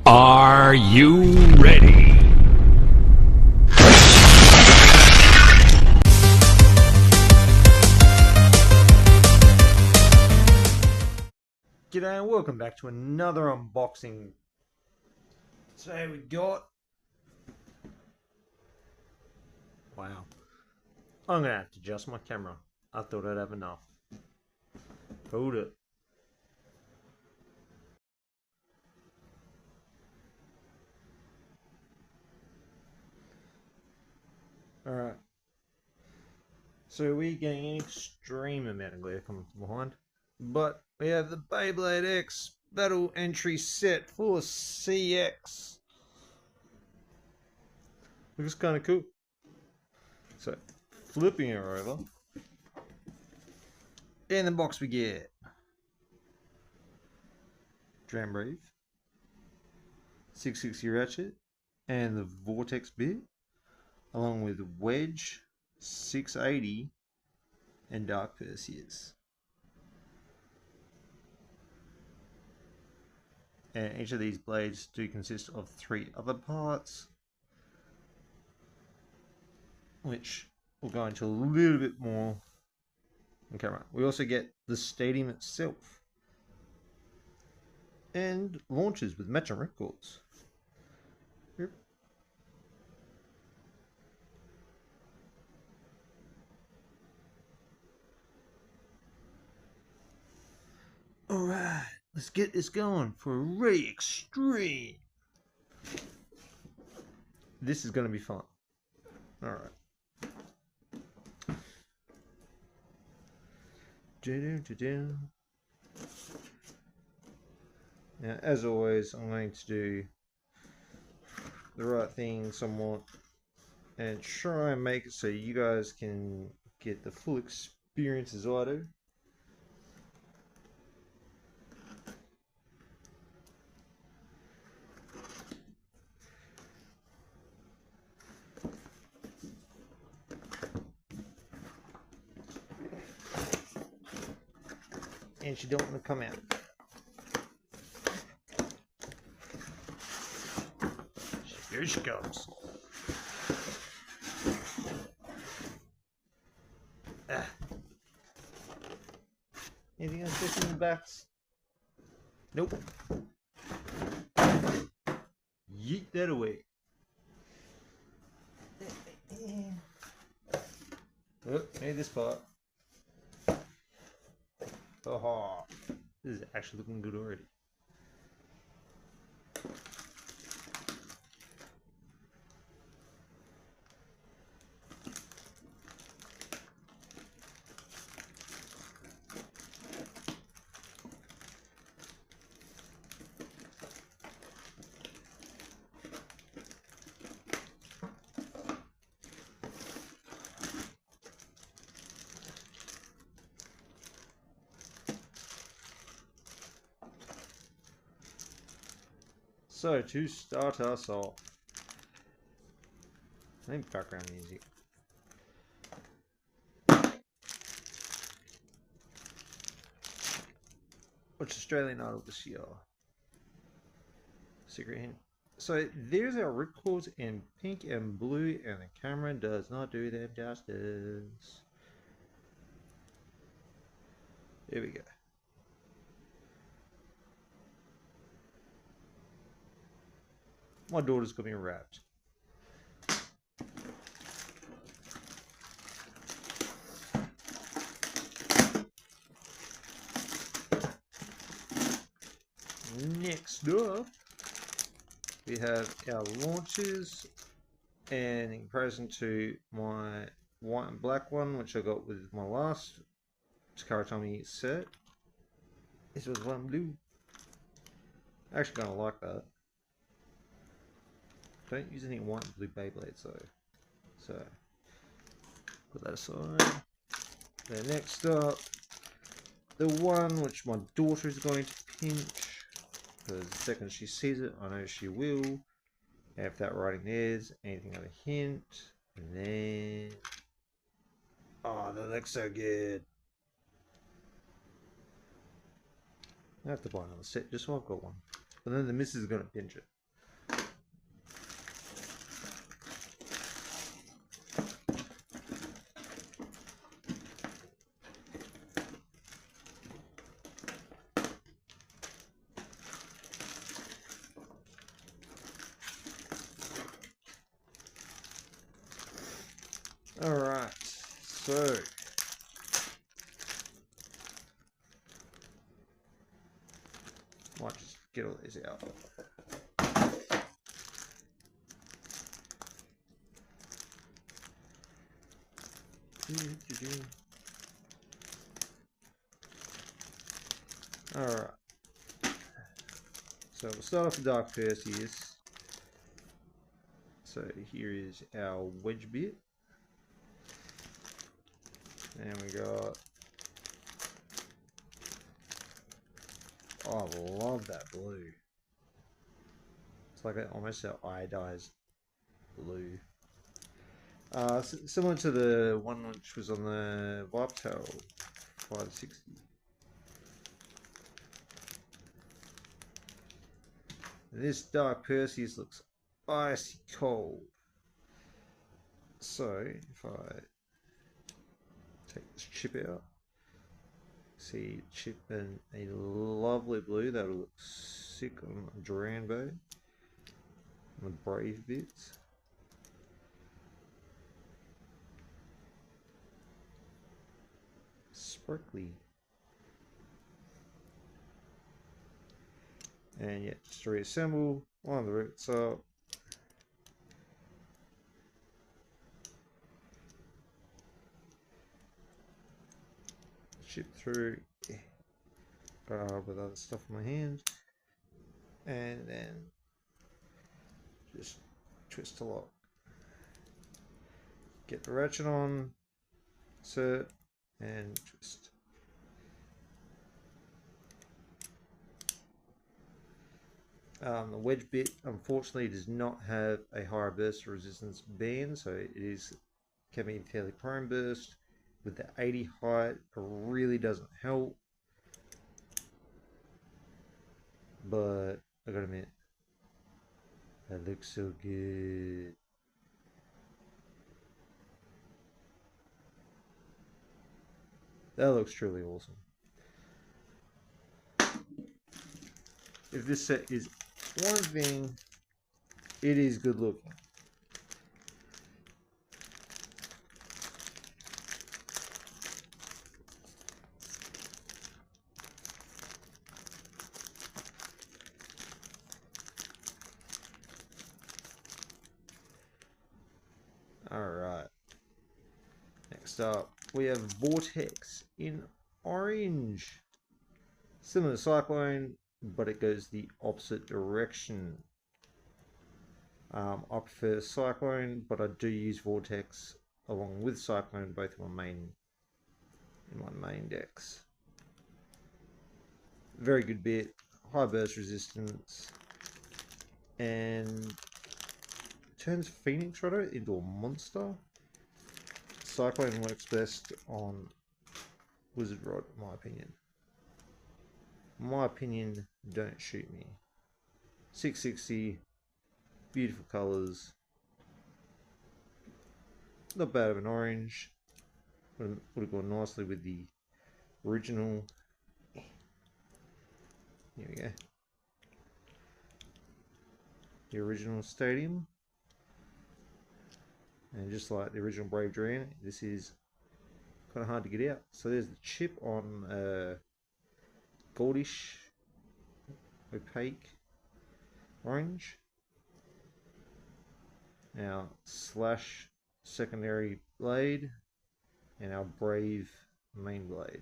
Are you ready? G'day and welcome back to another unboxing. Today we got... Wow. I'm going to have to adjust my camera. I thought I'd have enough. Hold it. Alright. So we're getting an extreme amount of glare coming from behind. But we have the Beyblade X battle entry set for CX. Looks kind of cool. So, flipping her over. In the box we get DRAN brief, 660 ratchet, and the vortex bit, along with wedge, 680, and dark PERSEUS. And each of these blades do consist of 3 other parts, which we'll go into a little bit more on camera. We also get the stadium itself, and launches with matching ripcords. Yep. Alright, let's get this going for a really extreme. This is going to be fun. Alright. Now, as always, I'm going to do the right thing somewhat and try and make it so you guys can get the full experience as I do. And she don't want to come out. Here she comes. Ah. Anything else in the backs? Nope. Yeet that away. Oh, made this part. Oh, this is actually looking good already. So, to start us off, I need background music. Watch Australian Idol this year. Secret hint. So, there's our ripcords in pink and blue, and the camera does not do them justice. Here we go. My daughter's got me wrapped. Next up, we have our launches, and in comparison to my white and black one, which I got with my last TAKARA Tomy set, this was one blue. I actually kind of like that. Don't use any white and blue Beyblades though. So, put that aside. Then next up, the one which my daughter is going to pinch. Because the second she sees it, I know she will. If that writing there's anything other hint. And then... oh, that looks so good. I have to buy another set just so I've got one. but then the mist is going to pinch it. Alright, so might just get all these out. Alright, so we'll start off with dark Perseus. So here is our wedge bit. And we got, oh, I love that blue. It's like almost an iodized blue. Similar to the one which was on the Vipertail 560. This dark Perseus looks icy cold. So if I take this chip out, see chip and a lovely blue that will look sick on a DRAN bow, on the brave bits. Sparkly. And yeah, just to reassemble, line the roots up. Chip through with other stuff in my hand, and then just twist to lock. Get the ratchet on, insert, and twist. The wedge bit unfortunately does not have a higher burst resistance band, so it can be fairly prone burst. With the 80 height, it really doesn't help. But I gotta admit, that looks so good. That looks truly awesome. If this set is one thing, it is good looking. Alright, next up we have Vortex in orange. Similar to Cyclone, but it goes the opposite direction. I prefer Cyclone, but I do use Vortex along with Cyclone both in my main decks. Very good bit, high burst resistance, and turns Phoenix Rider into a monster. Cyclone works best on Wizard Rod, in my opinion. My opinion, don't shoot me. 660, beautiful colours. Not bad of an orange. Would have gone nicely with the original. Here we go. The original Stadium. And just like the original Brave DRAN, this is kind of hard to get out. So there's the chip on goldish, opaque orange. Now slash secondary blade and our Brave main blade.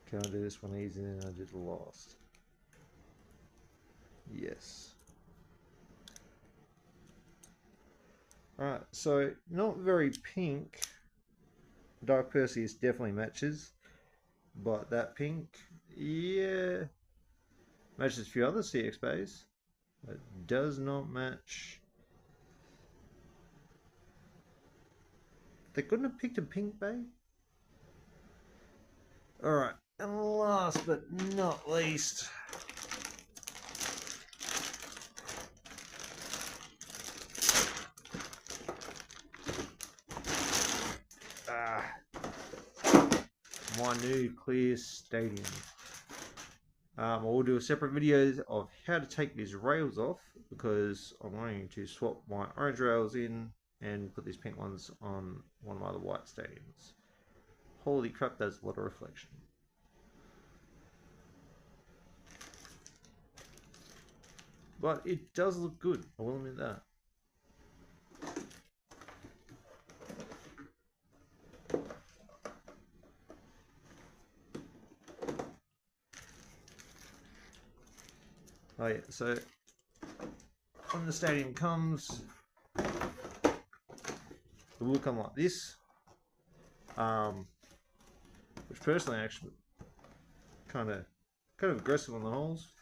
Can I do this one easier than I did the last? Yes. Alright, so not very pink. Dark Perseus definitely matches, but that pink, yeah, matches a few other CX bays. It does not match. I They couldn't have picked a pink bay. Alright, and last but not least, my new clear stadium. I will do a separate video of how to take these rails off, because I'm going to swap my orange rails in and put these pink ones on one of my other white stadiums. Holy crap, there's a lot of reflection. But it does look good, I will admit that. Oh yeah, so when the stadium comes, it will come like this, which personally actually kind of aggressive on the holes,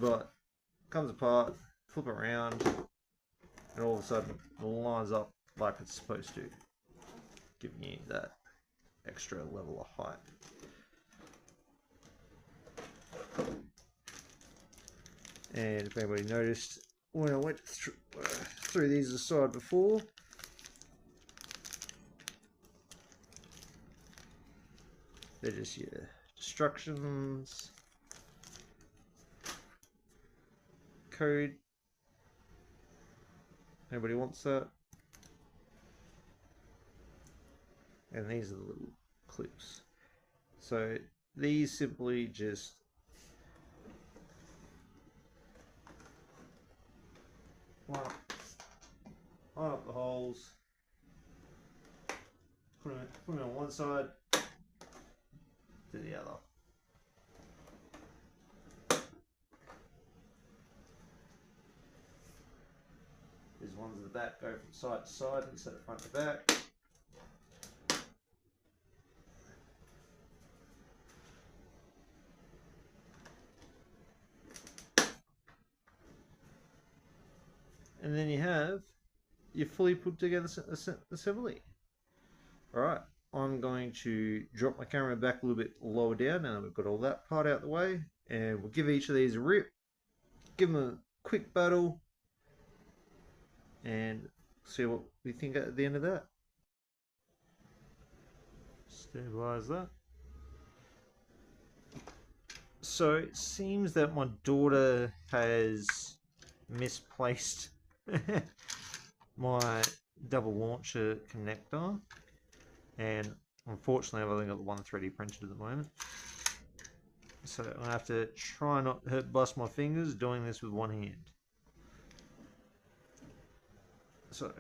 but comes apart, flip around, and all of a sudden it lines up like it's supposed to, giving you that extra level of height. And if anybody noticed, when I went through these aside before, they're just your instructions, code. Nobody wants that. And these are the little clips. So these simply just line up the holes, put them on one side to the other. These ones at the back go from side to side instead of front to back. And then you have your fully put together assembly. Alright, I'm going to drop my camera back a little bit lower down now that we've got all that part out the way, and we'll give each of these a rip, give them a quick battle, and see what we think at the end of that. Stabilize that. So it seems that my daughter has misplaced my double launcher connector, and unfortunately I've only got the one 3D printed at the moment, so I have to try not to bust my fingers doing this with one hand. So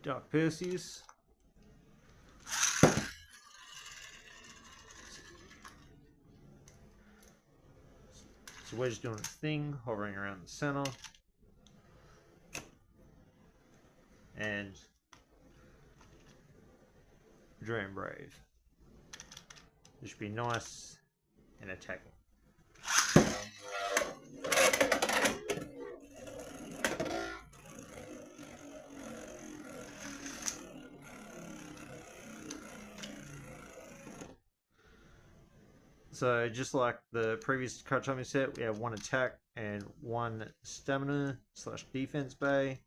dark PERSEUS, so wedge doing its thing, hovering around the center, and DRAN Brave. This should be nice and attacking. So just like the previous TAKARA TOMY set, we have one attack and one stamina / defense bay,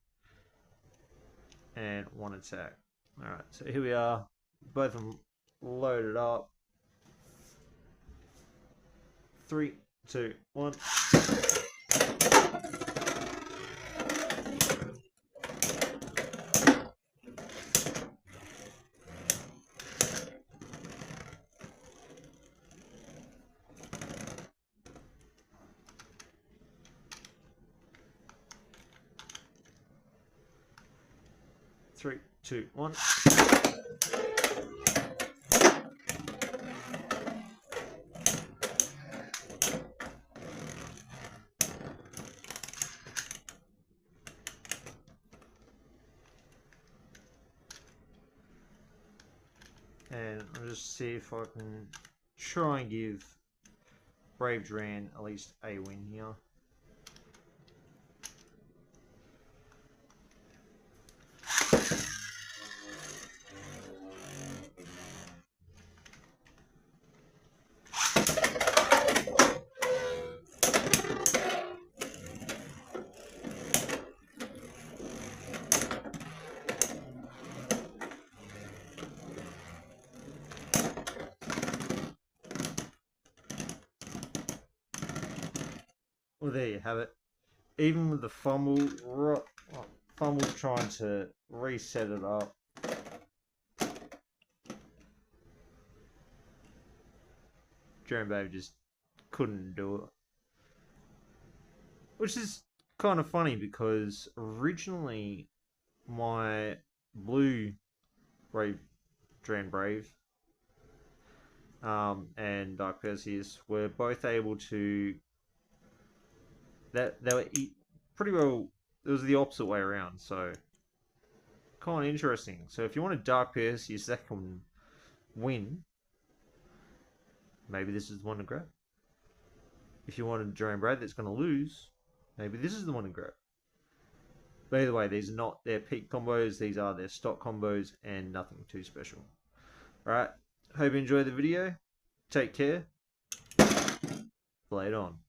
and one attack. Alright, so here we are, both of them loaded up. 3, 2, 1. Three, two, one. And I'll just see if I can try and give Brave DRAN at least a win here. Well, there you have it. Even with the fumble trying to reset it up. DRAN Babe just couldn't do it. Which is kind of funny because originally my blue DRAN Brave and Dark Perseus were both able to, they were pretty well, it was the opposite way around, so kind of interesting. So if you want a Dark Perseus that can win, maybe this is the one to grab. If you want a DRAN Brave that's going to lose, maybe this is the one to grab. But either way, these are not their peak combos, these are their stock combos and nothing too special. Alright, hope you enjoyed the video. Take care. Play it on.